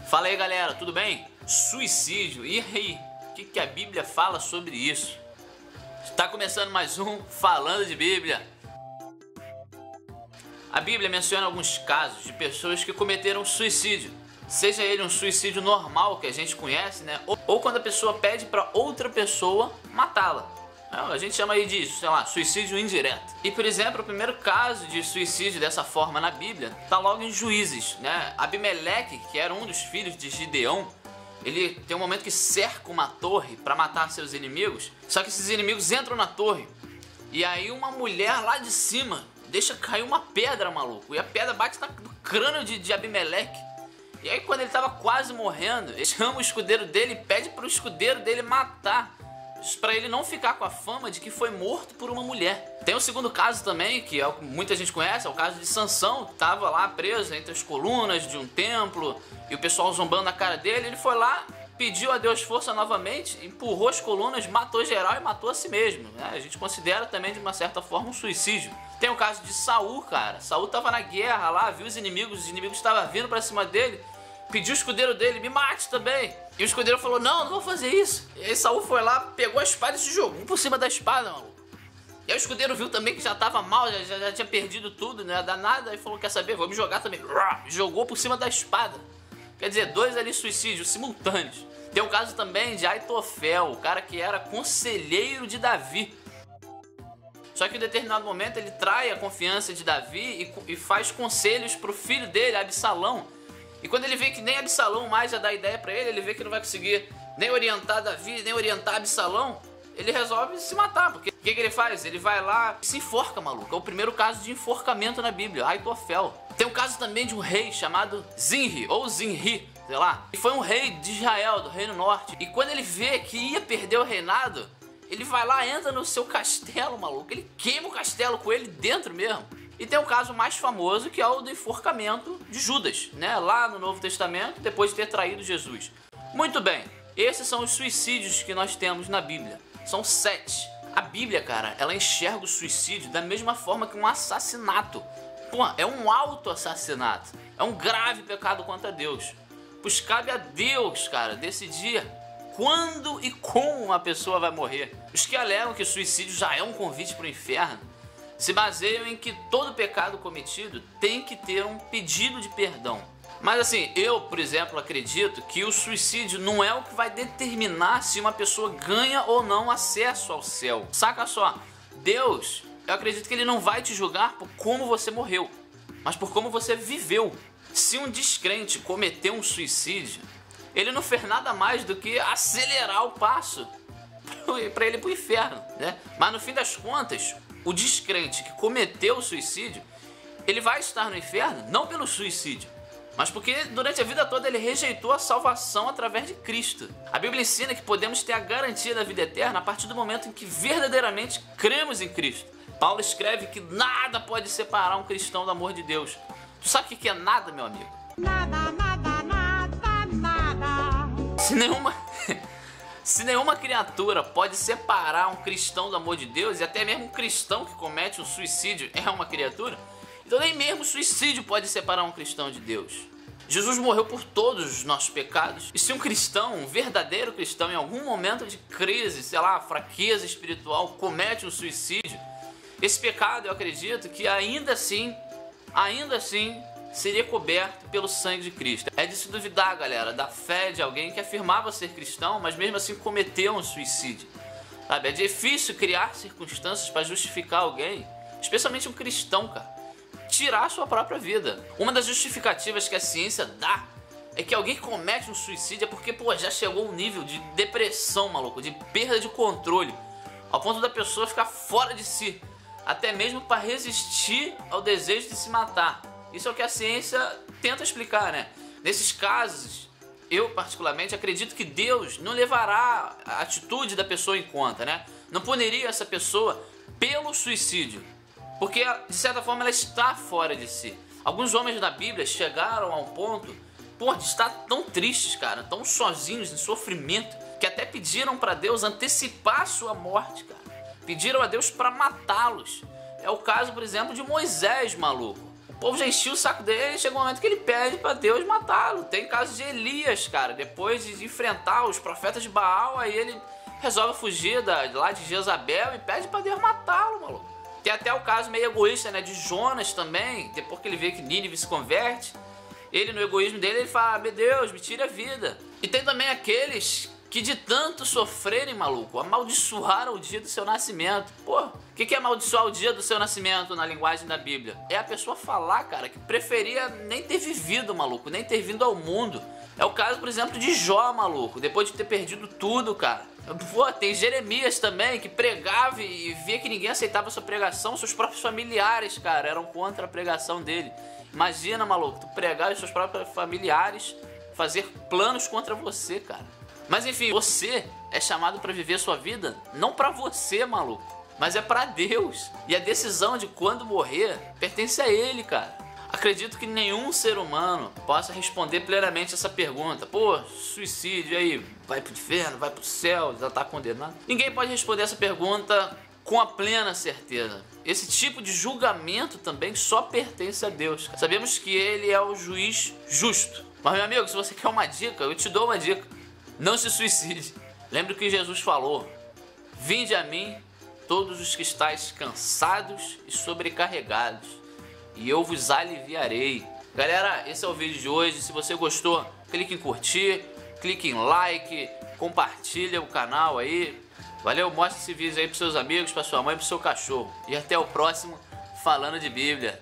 Fala aí, galera, tudo bem? Suicídio, e aí? O que a Bíblia fala sobre isso? Está começando mais um Falando de Bíblia. A Bíblia menciona alguns casos de pessoas que cometeram suicídio. Seja ele um suicídio normal que a gente conhece, né? Ou quando a pessoa pede para outra pessoa matá-la. A gente chama aí de, sei lá, suicídio indireto. E, por exemplo, o primeiro caso de suicídio dessa forma na Bíblia está logo em Juízes, né? Abimeleque, que era um dos filhos de Gideão, ele tem um momento que cerca uma torre para matar seus inimigos. Só que esses inimigos entram na torre e aí uma mulher lá de cima deixa cair uma pedra, maluco. E a pedra bate no crânio de Abimeleque. E aí quando ele estava quase morrendo, ele chama o escudeiro dele e pede para o escudeiro dele matar, para ele não ficar com a fama de que foi morto por uma mulher. Tem o segundo caso também, que é o que muita gente conhece, é o caso de Sansão, que estava lá preso entre as colunas de um templo e o pessoal zombando na cara dele. Ele foi lá, pediu a Deus força novamente, empurrou as colunas, matou geral e matou a si mesmo, né? A gente considera também de uma certa forma um suicídio. Tem o caso de Saul, cara. Saul estava na guerra lá, viu os inimigos estavam vindo para cima dele, pediu o escudeiro dele, me mate também. E o escudeiro falou, não vou fazer isso. E aí Saul foi lá, pegou a espada e se jogou por cima da espada, maluco. E aí o escudeiro viu também que já tava mal, já tinha perdido tudo, não ia dar nada. E falou, quer saber, vou me jogar também. Jogou por cima da espada. Quer dizer, dois ali suicídios simultâneos. Tem o caso também de Aitofel, o cara que era conselheiro de Davi. Só que em determinado momento ele trai a confiança de Davi e faz conselhos pro filho dele, Absalão. E quando ele vê que nem Absalão mais já dá ideia pra ele, ele vê que não vai conseguir nem orientar Davi, nem orientar Absalão, ele resolve se matar. Porque o que ele faz? Ele vai lá e se enforca, maluco. É o primeiro caso de enforcamento na Bíblia, Aitofel. Tem um caso também de um rei chamado Zinri, ou Zinri, sei lá. E foi um rei de Israel, do Reino Norte. E quando ele vê que ia perder o reinado, ele vai lá, entra no seu castelo, maluco. Ele queima o castelo com ele dentro mesmo. E tem o caso mais famoso, que é o do enforcamento de Judas, né? Lá no Novo Testamento, depois de ter traído Jesus. Muito bem, esses são os suicídios que nós temos na Bíblia. São 7. A Bíblia, cara, ela enxerga o suicídio da mesma forma que um assassinato. Pô, é um auto-assassinato. É um grave pecado contra Deus. Pois cabe a Deus, cara, decidir quando e como uma pessoa vai morrer. Os que alegam que o suicídio já é um convite para o inferno se baseiam em que todo pecado cometido tem que ter um pedido de perdão. Mas assim, eu, por exemplo, acredito que o suicídio não é o que vai determinar se uma pessoa ganha ou não acesso ao céu. Saca só, Deus, eu acredito que ele não vai te julgar por como você morreu, mas por como você viveu. Se um descrente cometeu um suicídio, ele não fez nada mais do que acelerar o passo para ele ir pro inferno, né? Mas no fim das contas, o descrente que cometeu o suicídio, ele vai estar no inferno não pelo suicídio, mas porque durante a vida toda ele rejeitou a salvação através de Cristo. A Bíblia ensina que podemos ter a garantia da vida eterna a partir do momento em que verdadeiramente cremos em Cristo. Paulo escreve que nada pode separar um cristão do amor de Deus. Tu sabe o que é nada, meu amigo? Nada, nada, nada, nada. Se nenhuma criatura pode separar um cristão do amor de Deus, e até mesmo um cristão que comete um suicídio é uma criatura, então nem mesmo o suicídio pode separar um cristão de Deus. Jesus morreu por todos os nossos pecados, e se um cristão, um verdadeiro cristão, em algum momento de crise, sei lá, fraqueza espiritual, comete um suicídio, esse pecado, eu acredito que ainda assim, seria coberto pelo sangue de Cristo. É de se duvidar, galera, da fé de alguém que afirmava ser cristão, mas mesmo assim cometeu um suicídio. Sabe? É difícil criar circunstâncias para justificar alguém, especialmente um cristão, cara, tirar a sua própria vida. Uma das justificativas que a ciência dá é que alguém que comete um suicídio é porque, pô, já chegou a um nível de depressão, maluco, de perda de controle, ao ponto da pessoa ficar fora de si, até mesmo para resistir ao desejo de se matar. Isso é o que a ciência tenta explicar, né? Nesses casos, eu particularmente acredito que Deus não levará a atitude da pessoa em conta, né? Não puniria essa pessoa pelo suicídio, porque de certa forma ela está fora de si. Alguns homens da Bíblia chegaram a um ponto, pô, de estar tão tristes, cara, tão sozinhos, em sofrimento, que até pediram para Deus antecipar a sua morte, cara. Pediram a Deus para matá-los. É o caso, por exemplo, de Moisés, maluco. O O povo já enchia o saco dele e chega um momento que ele pede pra Deus matá-lo. Tem caso de Elias, cara, depois de enfrentar os profetas de Baal, aí ele resolve fugir lá de Jezabel e pede pra Deus matá-lo, maluco. Tem até o caso meio egoísta, né, de Jonas também, depois que ele vê que Nínive se converte, ele no egoísmo dele, ele fala, meu Deus, me tira a vida. E tem também aqueles que de tanto sofrerem, maluco, amaldiçoaram o dia do seu nascimento. Pô, o que é amaldiçoar o dia do seu nascimento na linguagem da Bíblia? É a pessoa falar, cara, que preferia nem ter vivido, maluco, nem ter vindo ao mundo. É o caso, por exemplo, de Jó, maluco, depois de ter perdido tudo, cara. Pô, tem Jeremias também, que pregava e via que ninguém aceitava a sua pregação, seus próprios familiares, cara, eram contra a pregação dele. Imagina, maluco, tu pregar os seus próprios familiares, fazer planos contra você, cara. Mas enfim, você é chamado para viver a sua vida não para você, maluco, mas é para Deus. E a decisão de quando morrer pertence a Ele, cara. Acredito que nenhum ser humano possa responder plenamente essa pergunta. Pô, suicídio aí, vai pro inferno, vai pro céu, já tá condenado. Ninguém pode responder essa pergunta com a plena certeza. Esse tipo de julgamento também só pertence a Deus. Sabemos que Ele é o juiz justo. Mas, meu amigo, se você quer uma dica, eu te dou uma dica. Não se suicide. Lembre o que Jesus falou. Vinde a mim, todos os que estáis cansados e sobrecarregados, e eu vos aliviarei. Galera, esse é o vídeo de hoje. Se você gostou, clique em curtir, clique em like, compartilha o canal aí. Valeu, mostra esse vídeo aí pros seus amigos, pra sua mãe, pro seu cachorro. E até o próximo Falando de Bíblia.